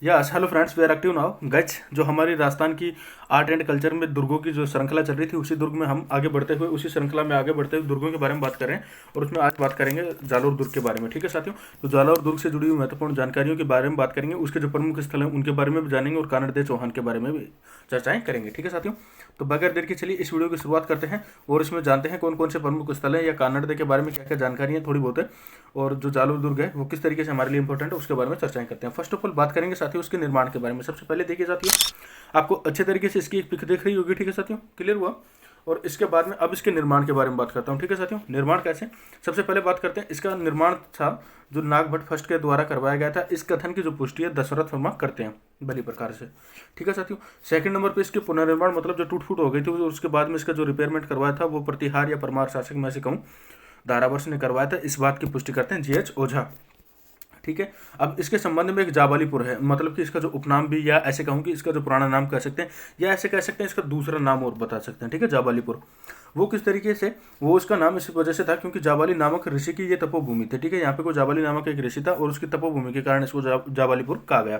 Yes hello friends, we are active now guys. जो हमारी राजस्थान की आर्ट एंड कल्चर में दुर्गों की जो श्रृंखला चल रही थी, उसी दुर्ग में हम आगे बढ़ते हुए उसी श्रृंखला में आगे बढ़ते हुए दुर्गों के बारे में बात कर रहे हैं। और उसमें आज बात करेंगे जालोर दुर्ग के बारे में। ठीक है साथियों, तो जालोर दुर्ग से जुड़ी हुई महत्वपूर्ण जानकारियों के बारे में बात करेंगे, उसके जो प्रमुख स्थल हैं उनके बारे में भी जानेंगे और कानड़देव चौहान के बारे में भी चर्चाएं करेंगे। ठीक है साथियों, तो बगैर देर के चलिए इस वीडियो की शुरुआत करते हैं और इसमें जानते हैं कौन कौन से प्रमुख स्थल हैं या कानड़देव के बारे में क्या क्या जानकारी है थोड़ी बहुत है, और जो जालोर दुर्ग है वो किस तरीके से हमारे लिए इंपॉर्टेंट है उसके बारे में चर्चाएं करते हैं। फर्स्ट ऑफ ऑल बात करेंगे साथियों उसके निर्माण के बारे में। सबसे पहले देखिए साथियों, आपको अच्छे तरीके से इसकी एक पिक दिख रही होगी। ठीक है साथियों, क्लियर हुआ। और इसके बाद में अब इसके निर्माण के बारे में बात करता हूँ। ठीक है साथियों, निर्माण कैसे, सबसे पहले बात करते हैं इसका निर्माण था जो नागभट्ट फर्स्ट के द्वारा करवाया गया था। इस कथन की जो पुष्टि है दशरथ वर्मा करते हैं भली प्रकार से। ठीक है साथियों, सेकंड नंबर पे इसके पुनर्निर्माण मतलब जो टूट फूट हो गई थी उसके बाद में इसका जो रिपेयरमेंट करवाया था वो प्रतिहार या परमार शासक में से कहूँ दारावर्ष ने करवाया था। इस बात की पुष्टि करते हैं जीएच ओझा। ठीक है, अब इसके संबंध में एक जाबालीपुर है, मतलब कि इसका जो उपनाम भी, या ऐसे कहूँ कि इसका जो पुराना नाम कह सकते हैं, या ऐसे कह सकते हैं इसका दूसरा नाम और बता सकते हैं। ठीक है, जाबालीपुर वो किस तरीके से, वो उसका नाम इस वजह से था क्योंकि जाबाली नामक ऋषि की ये तपोभूमि थी। ठीक है, यहाँ पे कोई जाबाली नामक एक ऋषि था और उसकी तपोभूमि के कारण इसको जाबालीपुर कहा गया।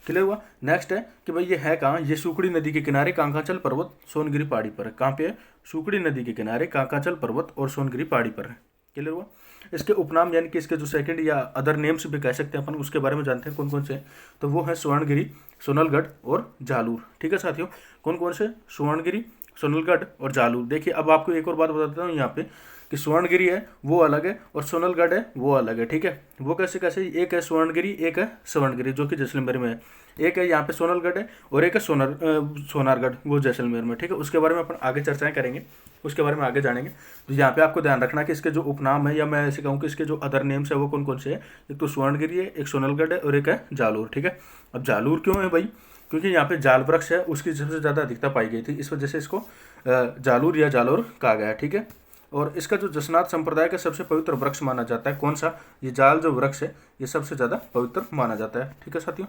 क्लियर हुआ। नेक्स्ट है कि भाई ये है कहाँ, ये सुकड़ी नदी के किनारे कांकाचल पर्वत सोनगिरी पहाड़ी पर है। कहाँ पे है, सुकड़ी नदी के किनारे कांकाचल पर्वत और सोनगिरी पहाड़ी पर है। क्लियर हुआ। इसके उपनाम यानी कि इसके जो सेकंड या अदर नेम्स भी कह सकते हैं अपन, उसके बारे में जानते हैं कौन कौन से। तो वो है स्वर्णगिरी, सोनलगढ़ और जालूर। ठीक है साथियों, कौन कौन से, स्वर्णगिरी, सोनलगढ़ और जालूर। देखिए अब आपको एक और बात बता देता हूँ यहाँ पे कि स्वर्णगिरी है वो अलग है और सोनलगढ़ है वो अलग है। ठीक है, वो कैसे कैसे, एक है स्वर्णगिरी एक है स्वर्णगिरी जो कि जैसलमेर में है, एक है यहाँ पे सोनलगढ़ है और एक है सोनारगढ़ वो जैसलमेर में। ठीक है, उसके बारे में अपन आगे चर्चाएं करेंगे, उसके बारे में आगे जानेंगे। तो यहाँ पे आपको ध्यान रखना कि इसके जो उपनाम है, या मैं ऐसे कहूँ कि इसके जो अदर नेम्स है वो कौन कौन से हैं। एक तो स्वर्णगिरी है, एक सोनलगढ़ है और एक है जालूर। ठीक है, अब जालूर क्यों है भाई, क्योंकि यहाँ पे जाल वृक्ष है उसकी सबसे ज़्यादा अधिकता पाई गई थी, इस वजह से इसको जालूर या जालोर कहा गया है। ठीक है, और इसका जो जसनाथ संप्रदाय का सबसे पवित्र वृक्ष माना जाता है, कौन सा, ये जाल जो वृक्ष है ये सबसे ज़्यादा पवित्र माना जाता है। ठीक है साथियों,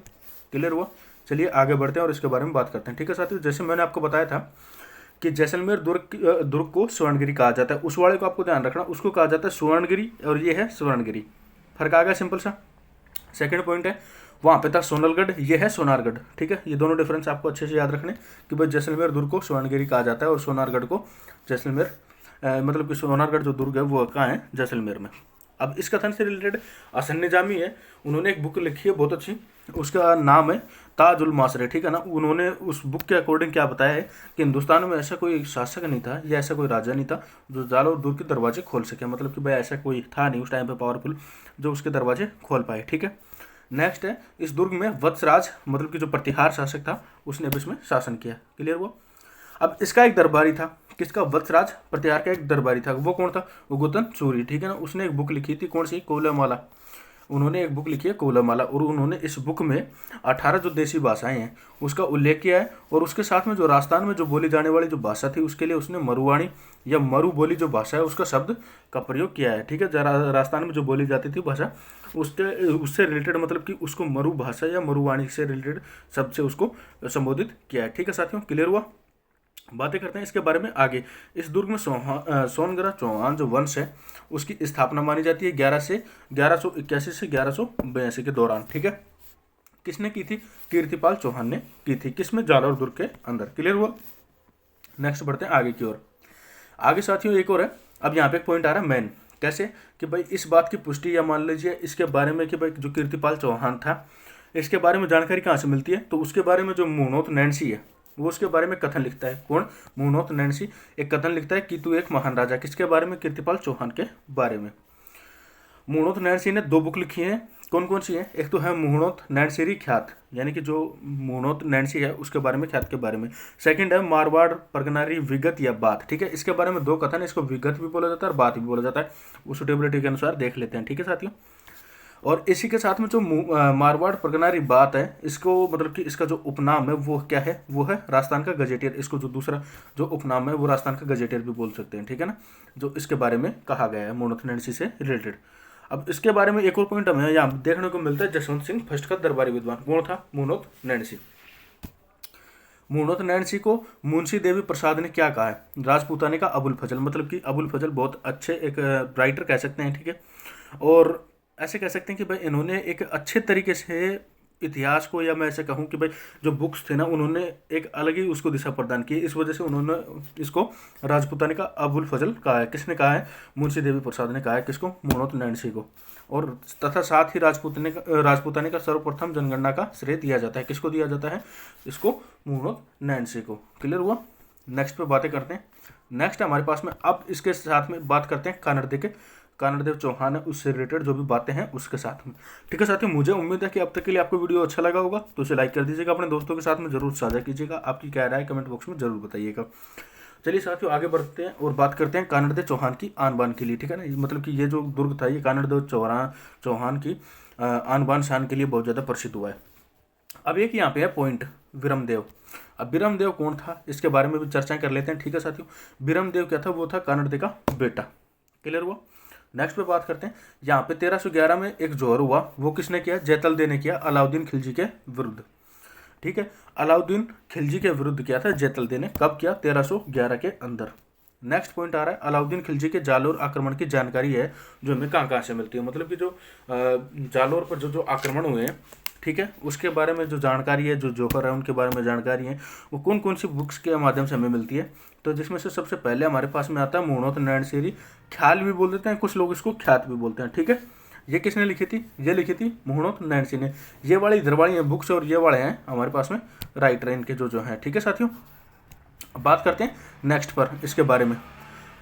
क्लियर हुआ। चलिए आगे बढ़ते हैं और इसके बारे में बात करते हैं। ठीक है साथियों, जैसे मैंने आपको बताया था कि जैसलमेर दुर्ग को स्वर्णगिरी कहा जाता है, उस वाले को आपको ध्यान रखना, उसको कहा जाता है स्वर्णगिरी और ये है स्वर्णगिरी। फर्क आ गया सिंपल सा। सेकंड पॉइंट है, वहाँ पे था सोनलगढ़, ये है सोनारगढ़। ठीक है, ये दोनों डिफरेंस आपको अच्छे से याद रखने कि भाई जैसलमेर दुर्ग को स्वर्णगिरी कहा जाता है और सोनारगढ़ को जैसलमेर, मतलब कि सोनारगढ़ जो दुर्ग है वो कहाँ है, जैसलमेर में। अब इस कथन से रिलेटेड असन निजामी है, उन्होंने एक बुक लिखी है बहुत अच्छी, उसका नाम है ताज उल मासरे। ठीक है ना, उन्होंने उस बुक के अकॉर्डिंग क्या बताया है कि हिंदुस्तान में ऐसा कोई शासक नहीं था या ऐसा कोई राजा नहीं था जो जालोर दुर्ग के दरवाजे खोल सके, मतलब कि भाई ऐसा कोई था नहीं उस टाइम पे पावरफुल जो उसके दरवाजे खोल पाए। ठीक है, नेक्स्ट है इस दुर्ग में वत्सराज मतलब कि जो प्रतिहार शासक था उसने भी इसमें शासन किया। क्लियर हुआ। अब इसका एक दरबारी था, किसका, वत्सराज प्रतिहार का एक दरबारी था, वो कौन था, वो गोतन सूरी। ठीक है ना, उसने एक बुक लिखी थी, कौन सी, कोलमाला। उन्होंने एक बुक लिखी है कोलमाला, और उन्होंने इस बुक में 18 जो देसी भाषाएं हैं उसका उल्लेख किया है, और उसके साथ में जो राजस्थान में जो बोली जाने वाली जो भाषा थी उसके लिए उसने मरुवाणी या मरु बोली जो भाषा है उसका शब्द का प्रयोग किया है। ठीक है, राजस्थान में जो बोली जाती थी भाषा उससे रिलेटेड, मतलब कि उसको मरु भाषा या मरुवाणी से रिलेटेड शब्द से उसको संबोधित किया है। ठीक है साथियों, क्लियर हुआ। बातें करते हैं इसके बारे में आगे। इस दुर्ग में सोनगरा चौहान जो वंश है उसकी स्थापना मानी जाती है 1181 से 1182 के दौरान। ठीक है, किसने की थी, कीर्तिपाल चौहान ने की थी, किसमें, जालौर दुर्ग के अंदर। क्लियर हुआ। नेक्स्ट बढ़ते हैं आगे की ओर। आगे साथियों एक और है, अब यहाँ पे एक पॉइंट आ रहा है मेन, कैसे कि भाई इस बात की पुष्टि या मान लीजिए इसके बारे में कि भाई जो कीर्तिपाल चौहान था इसके बारे में जानकारी कहाँ से मिलती है, तो उसके बारे में जो मुनोत नैन्सी है वो उसके बारे में कथन लिखता है। कौन, मुनोत नैन्सी एक कथन लिखता है कि तू एक महान राजा, किसके बारे में, कीर्तिपाल चौहान के बारे में। मुहणोत नैनसी ने 2 बुक लिखी हैं, कौन कौन सी है, एक तो है मुहणोत नैनसिरी ख्यात, यानी कि जो मुहणोत नैनसी है उसके बारे में, ख्यात के बारे में। सेकंड है मारवाड़ परगनारी विगत या बात। ठीक है, इसके बारे में 2 कथन है, इसको विगत भी बोला जाता है और बात भी बोला जाता है, वो सुटेबिलिटी के अनुसार देख लेते हैं। ठीक है साथियों, और इसी के साथ में जो मारवाड़ परगनारी बात है, इसको मतलब कि इसका जो उपनाम है वो क्या है, वो है राजस्थान का गजेटियर। इसको जो दूसरा जो उपनाम है वो राजस्थान का गजेटियर भी बोल सकते हैं। ठीक है ना, जो इसके बारे में कहा गया है मुहणोत नैनसी से रिलेटेड। अब इसके बारे में एक और पॉइंट हमें यहाँ देखने को मिलता है, जसवंत सिंह फर्स्ट का दरबारी विद्वान कौन था, मुहणोत नैनसी। मुहणोत नैनसी को मुंशी देवी प्रसाद ने क्या कहा है, राजपूताने का अबुल फजल, मतलब कि अबुल फजल बहुत अच्छे एक राइटर कह सकते हैं। ठीक है, और ऐसे कह सकते हैं कि भाई इन्होंने एक अच्छे तरीके से इतिहास को, या मैं ऐसे कहूँ कि भाई जो बुक्स थे ना उन्होंने एक अलग ही उसको दिशा प्रदान की। इस वजह से उन्होंने इसको राजपूतानी का अबुल फजल कहा है। किसने कहा है? मुंशी देवी प्रसाद ने कहा है। किसको? मोहम्मद नैन्सी को। और तथा साथ ही राजपूतानी का सर्वप्रथम जनगणना का श्रेय दिया जाता है। किसको दिया जाता है? इसको मोहम्मद नैन्सी को। क्लियर हुआ? नेक्स्ट पे बातें करते हैं। नेक्स्ट हमारे पास में अब इसके साथ में बात करते हैं कानड़देव चौहान है उससे रिलेटेड जो भी बातें हैं उसके साथ में। ठीक है साथियों, मुझे उम्मीद है कि अब तक के लिए आपको वीडियो अच्छा लगा होगा, तो इसे लाइक कर दीजिएगा, अपने दोस्तों के साथ में जरूर साझा कीजिएगा। आपकी क्या राय कमेंट बॉक्स में जरूर बताइएगा। चलिए साथियों आगे बढ़ते हैं और बात करते हैं कानड़देव चौहान की आन बान के लिए। ठीक है ना, मतलब कि ये जो दुर्ग था ये कानड़देव चौहान की आन बान शान के लिए बहुत ज़्यादा प्रसिद्ध हुआ है। अब एक यहाँ पे है पॉइंट, विरमदेव। अब विरमदेव कौन था इसके बारे में भी चर्चा कर लेते हैं। ठीक है साथियों, विरमदेव क्या था? वो था कानड़देव का बेटा। क्लियर हुआ? नेक्स्ट पे बात करते हैं। यहाँ पे 1311 में एक जोहर हुआ, वो किसने किया? जैतलदे ने किया अलाउद्दीन खिलजी के विरुद्ध। ठीक है, अलाउद्दीन खिलजी के विरुद्ध किया था जैतलदे ने। कब किया? 1311 के अंदर। नेक्स्ट पॉइंट आ रहा है, अलाउद्दीन खिलजी के जालोर आक्रमण की जानकारी है जो हमें कहाँ कहाँ से मिलती है। मतलब कि जो जालोर पर जो आक्रमण हुए हैं, ठीक है, उसके बारे में जो जानकारी है, जो जोहर है उनके बारे में जानकारी है, वो कौन कौन सी बुक्स के माध्यम से हमें मिलती है। तो जिसमें से सबसे पहले हमारे पास में आता है मोहम्मद नैनसेरी। ख्याल भी बोल देते हैं कुछ लोग, इसको ख्यात भी बोलते हैं। ठीक है, ये किसने लिखी थी? ये लिखी थी मोहम्मद नैनसी ने। ये वाली इधर वाली हैं बुक्स और ये वाले हैं हमारे पास में राइटर इनके जो हैं। ठीक है साथियों, अब बात करते हैं नेक्स्ट पर इसके बारे में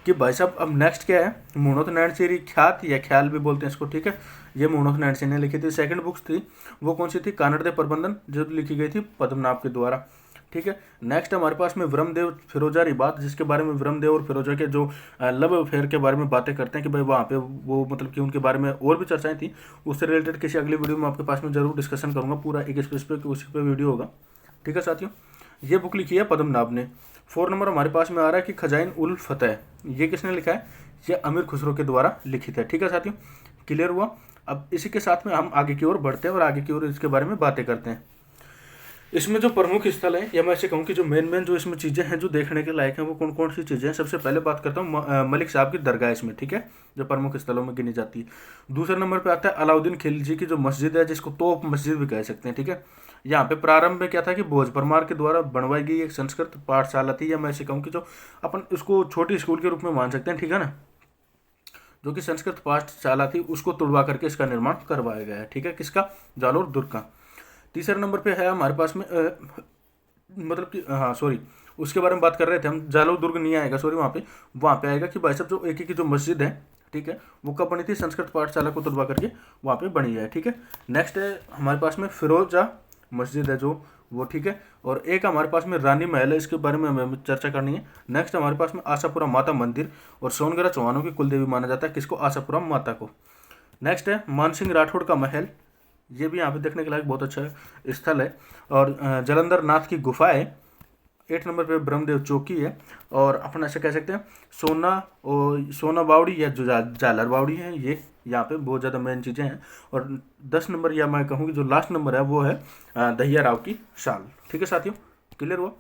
कि भाई साहब अब नेक्स्ट क्या है। मोहम्मद नैनसेरी ख्यात या ख्याल भी बोलते हैं इसको। ठीक है, ये मोहम्मद नैनसेरी ने लिखी थी। सेकंड बुक्स थी वो कौन सी थी? कानड़देव प्रबंधन, जो लिखी गई थी पद्मनाभ के द्वारा। ठीक है, नेक्स्ट हमारे पास में विरमदेव फिरोजा रिबात, जिसके बारे में विरमदेव और फिरोजा के जो लव अफेयर के बारे में बातें करते हैं कि भाई वहाँ पे वो मतलब कि उनके बारे में और भी चर्चाएं थी। उससे रिलेटेड किसी अगली वीडियो में आपके पास में जरूर डिस्कशन करूँगा, पूरा एक स्पेसिफिक उसी पे वीडियो होगा। ठीक है साथियों, ये बुक लिखी है पद्मनाभ ने। 4 नंबर हमारे पास में आ रहा है कि खजाइन उल फतेह, ये किसने लिखा है? ये अमीर खुसरो के द्वारा लिखित है। ठीक है साथियों, क्लियर हुआ? अब इसी के साथ में हम आगे की ओर बढ़ते हैं और आगे की ओर इसके बारे में बातें करते हैं। इसमें जो प्रमुख स्थल है, या मैं ऐसे कहूँ कि जो मेन जो इसमें चीज़ें हैं जो देखने के लायक हैं, वो कौन कौन सी चीज़ें हैं। सबसे पहले बात करता हूँ मलिक साहब की दरगाह इसमें। ठीक है, जो प्रमुख स्थलों में गिनी जाती है। दूसरे नंबर पे आता है अलाउद्दीन खिलजी की जो मस्जिद है, जिसको तोप मस्जिद भी कह सकते हैं। ठीक है, यहाँ पे प्रारंभ में क्या था कि भोज परमार के द्वारा बनवाई गई एक संस्कृत पाठशाला थी, या मैं ऐसे कहूँ कि जो अपन उसको छोटी स्कूल के रूप में मान सकते हैं। ठीक है ना, जो कि संस्कृत पाठशाला थी उसको तुड़वा करके इसका निर्माण करवाया गया है। ठीक है, किसका? जालोर दुर्ग का। तीसरे नंबर पे है हमारे पास में मतलब कि हाँ सॉरी, उसके बारे में बात कर रहे थे हम। जालोर दुर्ग नहीं आएगा, सॉरी, वहाँ पे आएगा कि भाई साहब जो एक की जो मस्जिद है, ठीक है, वो कब बनी थी? संस्कृत पाठशाला को तुड़वा करके वहाँ पे बनी है। ठीक है, नेक्स्ट है हमारे पास में फिरोजा मस्जिद है जो वो। ठीक है, और एक हमारे पास में रानी महल है, इसके बारे में हमें चर्चा करनी है। नेक्स्ट हमारे पास में आशापुरा माता मंदिर, और सोनगढ़ चौहानों की कुलदेवी माना जाता है। किसको? आशापुरा माता को। नेक्स्ट है मानसिंह राठौड़ का महल, ये भी यहाँ पे देखने के लायक बहुत अच्छा स्थल है। और जलंधर नाथ की गुफा है। 8 नंबर पे ब्रह्मदेव चौकी है। और अपन ऐसे कह सकते हैं सोना बावड़ी या जो जालर बावड़ी है, ये यहाँ पे बहुत ज़्यादा मेन चीज़ें हैं। और 10 नंबर, या मैं कहूँ कि जो लास्ट नंबर है वो है दहिया राव की शाल। ठीक है साथियों, क्लियर हुआ?